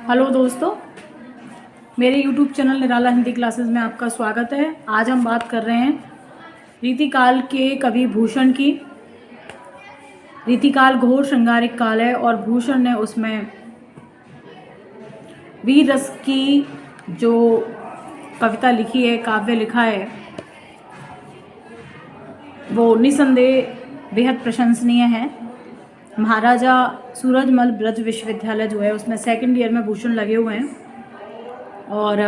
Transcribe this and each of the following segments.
Hello दोस्तों, मेरे YouTube channel निराला Hindi classes में आपका स्वागत है। आज हम बात कर रहे हैं रीतिकाल के कवि भूषण की। रीतिकाल घोर श्रृंगारिक काल है और भूषण ने उसमें वीर रस की जो कविता लिखी है, काव्य लिखा है, वो निसंदेह बेहद प्रशंसनीय है। महाराजा सूरजमल ब्रज विश्वविद्यालय जो है उसमें सेकंड ईयर में भूषण लगे हुए हैं और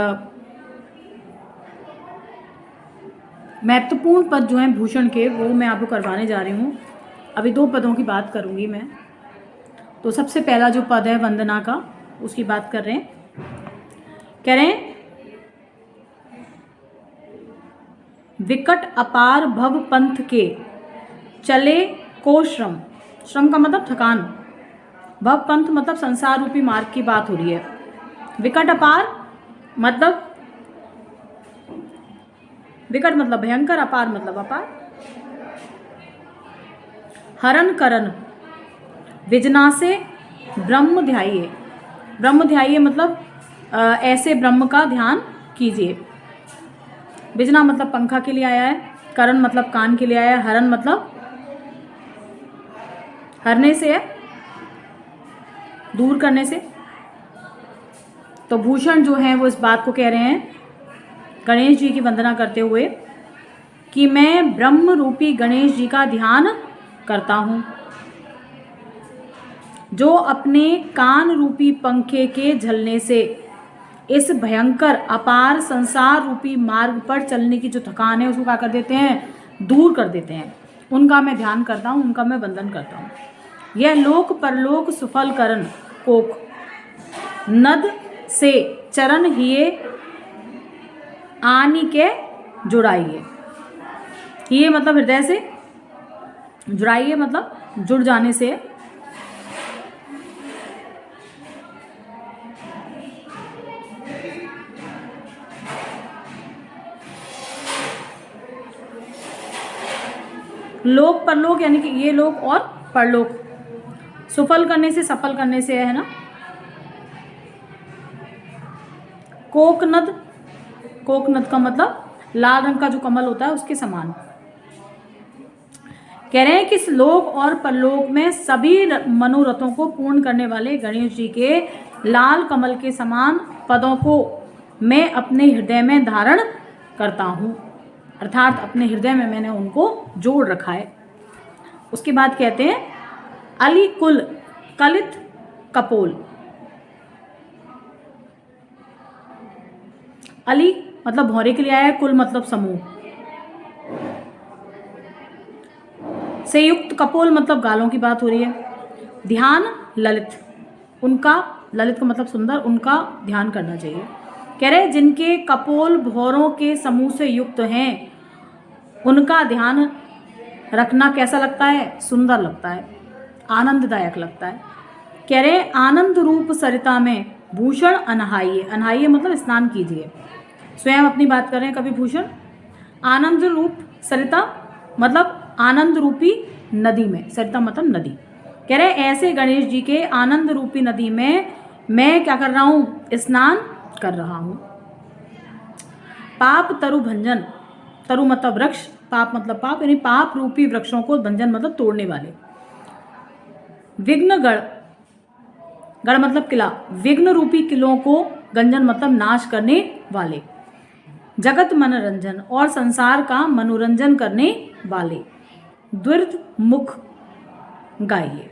महत्वपूर्ण पद जो हैं भूषण के वो मैं आपको करवाने जा रही हूँ। अभी 2 पदों की बात करूँगी मैं। तो सबसे पहला जो पद है वंदना का, उसकी बात कर रहे हैं। कह रहे हैं विकट अपार भव पंथ के चले को श्रम। श्रम का मतलब थकान, भव पंथ मतलब संसार रूपी मार्ग की बात हो रही है। विकट अपार मतलब विकट मतलब भयंकर, अपार मतलब अपार। हरण करन विजना से ब्रह्म ध्याइये। ब्रह्म ध्याइये मतलब ऐसे ब्रह्म का ध्यान कीजिए। विजना मतलब पंखा के लिए आया है, करण मतलब कान के लिए आया है, हरण मतलब हरने से है, दूर करने से। तो भूषण जो है वो इस बात को कह रहे हैं गणेश जी की वंदना करते हुए कि मैं ब्रह्म रूपी गणेश जी का ध्यान करता हूँ, जो अपने कान रूपी पंखे के झलने से इस भयंकर अपार संसार रूपी मार्ग पर चलने की जो थकान है उसको क्या कर देते हैं, दूर कर देते हैं। उनका मैं ध्यान करता हूँ, उनका मैं वंदन करता हूँ। यह लोक परलोक सुफल करन कोक नद से चरण हिये आनी के जुड़ाइए। हिये मतलब हृदय से, जुड़ाइए मतलब जुड़ जाने से। लोक परलोक यानी कि ये लोक और परलोक, सुफल करने से, सफल करने से है ना। कोकनद, कोकनद का मतलब लाल रंग का जो कमल होता है उसके समान। कह रहे हैं कि इस लोक और परलोक में सभी मनोरथों को पूर्ण करने वाले गणेश जी के लाल कमल के समान पदों को मैं अपने हृदय में धारण करता हूँ, अर्थात अपने हृदय में मैंने उनको जोड़ रखा है। उसके बाद कहते हैं अली कुल कलित कपोल। अली मतलब भौरे के लिए आया है, कुल मतलब समूह से युक्त, कपोल मतलब गालों की बात हो रही है। ध्यान ललित, उनका, ललित का मतलब सुंदर, उनका ध्यान करना चाहिए। कह रहे जिनके कपोल भौरों के समूह से युक्त हैं उनका ध्यान रखना कैसा लगता है, सुंदर लगता है, आनंददायक लगता है। कह रहे आनंद रूप सरिता में भूषण अनहाइये। अनहाइये मतलब स्नान कीजिए। स्वयं अपनी बात कर रहे हैं कवि भूषण। आनंद रूप सरिता मतलब आनंद रूपी नदी में, सरिता मतलब नदी। कह रहे ऐसे गणेश जी के आनंद रूपी नदी में मैं क्या कर रहा हूँ, स्नान कर रहा हूँ। पाप तरु भंजन, तरु मतलब वृक्ष, पाप मतलब पाप, यानी पाप रूपी वृक्षों को, भंजन मतलब तोड़ने वाले। विघ्न गढ़, गढ़ मतलब किला, विघ्न रूपी किलों को गंजन मतलब नाश करने वाले। जगत मनोरंजन और संसार का मनोरंजन करने वाले। द्विर्ध मुख गाइए।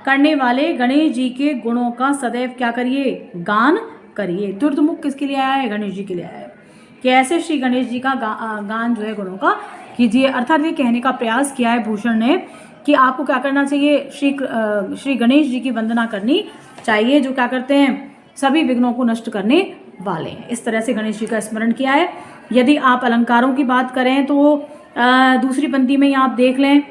करने वाले गणेश जी के गुणों का सदैव क्या करिए, गान करिए। द्विर्ध मुख किसके लिए आया है, गणेश जी के लिए आया है कि ऐसे श्री गणेश जी का गान जो है गुणों का कीजिए। अर्थात ये कहने का प्रयास किया है भूषण ने कि आपको क्या करना चाहिए, श्री गणेश जी की वंदना करनी चाहिए, जो क्या करते हैं, सभी विघ्नों को नष्ट करने वाले हैं। इस तरह से गणेश जी का स्मरण किया है। यदि आप अलंकारों की बात करें तो दूसरी पंक्ति में ही आप देख लें,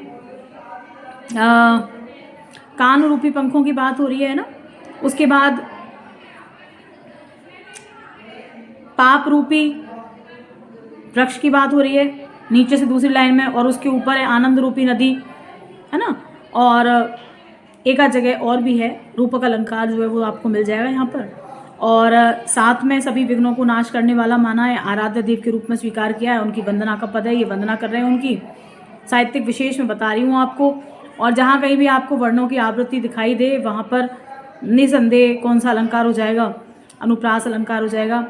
कान रूपी पंखों की बात हो रही है ना। उसके बाद पाप रूपी वृक्ष की बात हो रही है नीचे से दूसरी लाइन में, और उसके ऊपर है आनंद रूपी नदी, है ना। और एक आध जगह और भी है, रूपक अलंकार जो है वो आपको मिल जाएगा यहाँ पर। और साथ में सभी विघ्नों को नाश करने वाला माना है, आराध्य देव के रूप में स्वीकार किया है, उनकी वंदना का पद है, ये वंदना कर रहे हैं उनकी। साहित्यिक विशेष में बता रही हूँ आपको। और जहाँ कहीं भी आपको वर्णों की आवृत्ति दिखाई दे वहाँ पर निसंदेह कौन सा अलंकार हो जाएगा, अनुप्रास अलंकार हो जाएगा।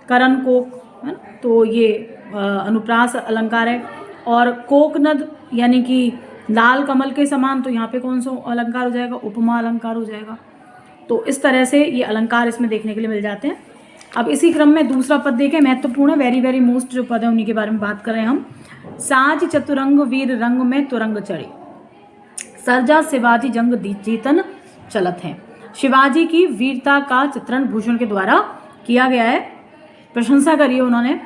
करण कोक है ना, तो ये अनुप्रास अलंकार है। और कोकनद यानी कि लाल कमल के समान, तो यहाँ पे कौन सा अलंकार हो जाएगा, उपमा अलंकार हो जाएगा। तो इस तरह से ये अलंकार इसमें देखने के लिए मिल जाते हैं। अब इसी क्रम में दूसरा पद देखें, महत्वपूर्ण है, वेरी वेरी मोस्ट जो पद है उन्हीं के बारे में बात कर रहे हैं हम। साज चतुरंग वीर रंग में तुरंग चढ़े, सर्जा शिवाजी जंग जीतन चलत हैं। शिवाजी की वीरता का चित्रण भूषण के द्वारा किया गया है। प्रशंसा करिए उन्होंने।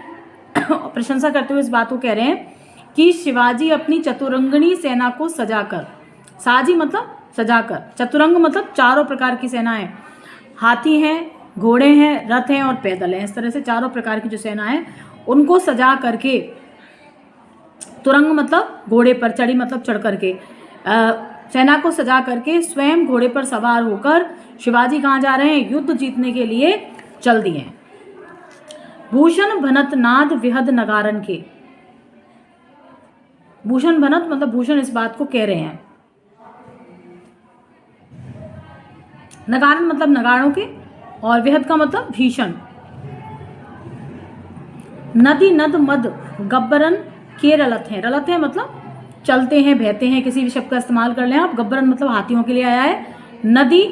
प्रशंसा करते हुए इस बात को कह रहे हैं कि शिवाजी अपनी चतुरंगणी सेना को सजाकर, साजी मतलब सजाकर, चतुरंग मतलब चारों प्रकार की सेना है, हाथी हैं, घोड़े हैं, रथ हैं और पैदल हैं, इस तरह से चारों प्रकार की जो सेना है उनको सजा करके, तुरंग मतलब घोड़े पर, चढ़ी मतलब चढ़ करके, सेना को सजा करके स्वयं घोड़े पर सवार होकर शिवाजी कहाँ जा रहे हैं, युद्ध जीतने के लिए चल दिए हैं। भूषण भनत नाद विहद नगारन के, भूषण भनत मतलब भूषण इस बात को कह रहे हैं, नगारन मतलब नगाड़ों के, और विहद का मतलब भीषण। नदी नद मद गब्बरन के रलत हैं, रलत हैं मतलब चलते हैं, बहते हैं, किसी भी शब्द का इस्तेमाल कर लें आप। गब्बरन मतलब हाथियों के लिए आया है। नदी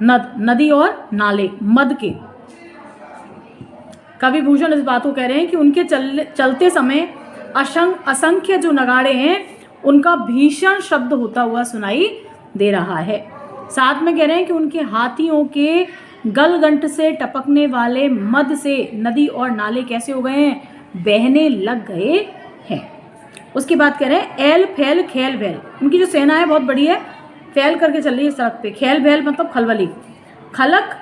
नद, नदी और नाले, मद के। कवि भूषण इस बात को कह रहे हैं कि उनके चलते समय असंख्य जो नगाड़े हैं उनका भीषण शब्द होता हुआ सुनाई दे रहा है। साथ में कह रहे हैं कि उनके हाथियों के गलगंट से टपकने वाले मद से नदी और नाले कैसे हो गए हैं, बहने लग गए हैं। उसकी बात कह रहे हैं एल फैल खेल भैल, उनकी जो सेना है बहुत बड़ी है, फैल करके चल रही है सड़क पे। खेल भैल मतलब खलबली, खलक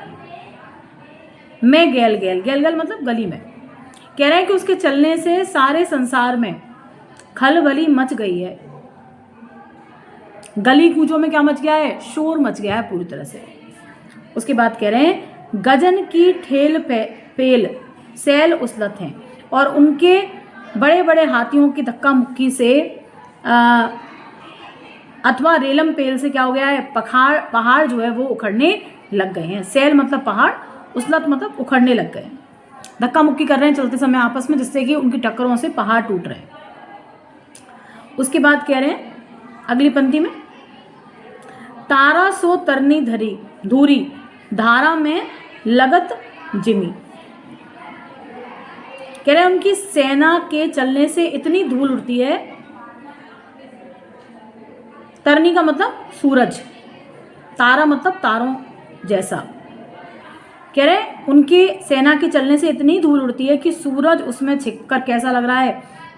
में गैल गैल, गैल गैल मतलब गली में। कह रहे हैं कि उसके चलने से सारे संसार में खलबली मच गई है, गली कूचों में क्या मच गया है, शोर मच गया है पूरी तरह से। उसके बाद कह रहे हैं गजन की ठेल पेल सैल उछलत हैं, और उनके बड़े बड़े हाथियों की धक्का मुक्की से अथवा रेलम पेल से क्या हो गया है, पहाड़ जो है वो उखड़ने लग गए हैं। सैल मतलब पहाड़, उछलत मतलब उखड़ने लग गए हैं, धक्का मुक्की कर रहे हैं चलते समय आपस में, जिससे कि उनकी टक्करों से पहाड़ टूट रहे हैं। उसके बाद कह रहे हैं अगली पंक्ति में, तारा सो तरनी धरी धूरी धारा में लगत जिमी। कह रहे हैं उनकी सेना के चलने से इतनी धूल उड़ती है, तरनी का मतलब सूरज, तारा मतलब तारों जैसा। कह रहे हैं उनकी सेना के चलने से इतनी धूल उड़ती है कि सूरज उसमें छिपकर कैसा लग रहा है,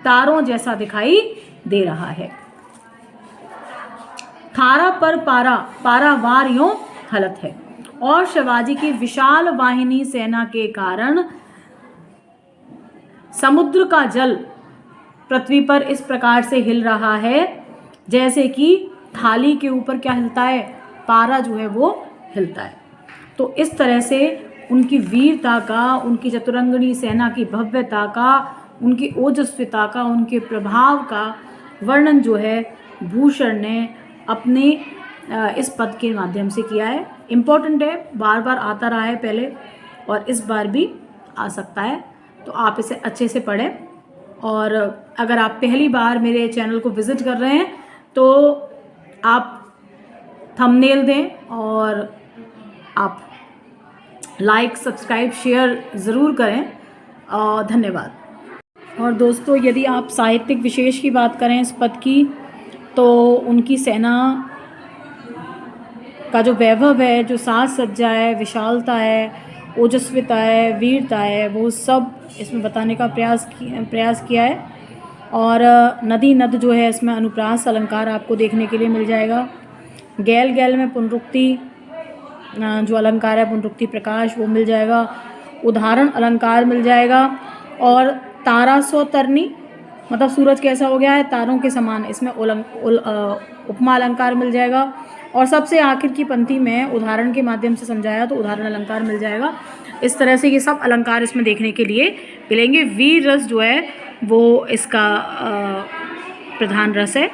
तारों जैसा दिखाई दे रहा है। थारा पर पारा पारावार यों हलत है, और शिवाजी की विशाल वाहिनी सेना के कारण समुद्र का जल पृथ्वी पर इस प्रकार से हिल रहा है जैसे कि थाली के ऊपर क्या हिलता है, पारा जो है वो हिलता है। तो इस तरह से उनकी वीरता का, उनकी चतुरंगनी सेना की भव्यता का, उनकी ओजस्विता का, उनके प्रभाव का वर्णन जो है भूषण ने अपने इस पद के माध्यम से किया है। इम्पोर्टेंट है, बार बार आता रहा है पहले और इस बार भी आ सकता है, तो आप इसे अच्छे से पढ़ें। और अगर आप पहली बार मेरे चैनल को विज़िट कर रहे हैं तो आप थंबनेल दें और आप लाइक सब्सक्राइब शेयर ज़रूर करें। धन्यवाद। और दोस्तों, यदि आप साहित्यिक विशेष की बात करें इस पद की, तो उनकी सेना का जो वैभव है, जो साज सज्जा है, विशालता है, ओजस्विता है, वीरता है, वो सब इसमें बताने का प्रयास किया है। और नदी नद जो है इसमें अनुप्रास अलंकार आपको देखने के लिए मिल जाएगा। गैल गैल में पुनरुक्ति जो अलंकार है, पुनरुक्ति प्रकाश, वो मिल जाएगा। उदाहरण अलंकार मिल जाएगा। और तारा सो तरनी मतलब सूरज कैसा हो गया है, तारों के समान, इसमें उपमा अलंकार मिल जाएगा, और सबसे आखिर की पंक्ति में उदाहरण के माध्यम से समझाया तो उदाहरण अलंकार मिल जाएगा। इस तरह से ये सब अलंकार इसमें देखने के लिए मिलेंगे। वीर रस जो है वो इसका प्रधान रस है।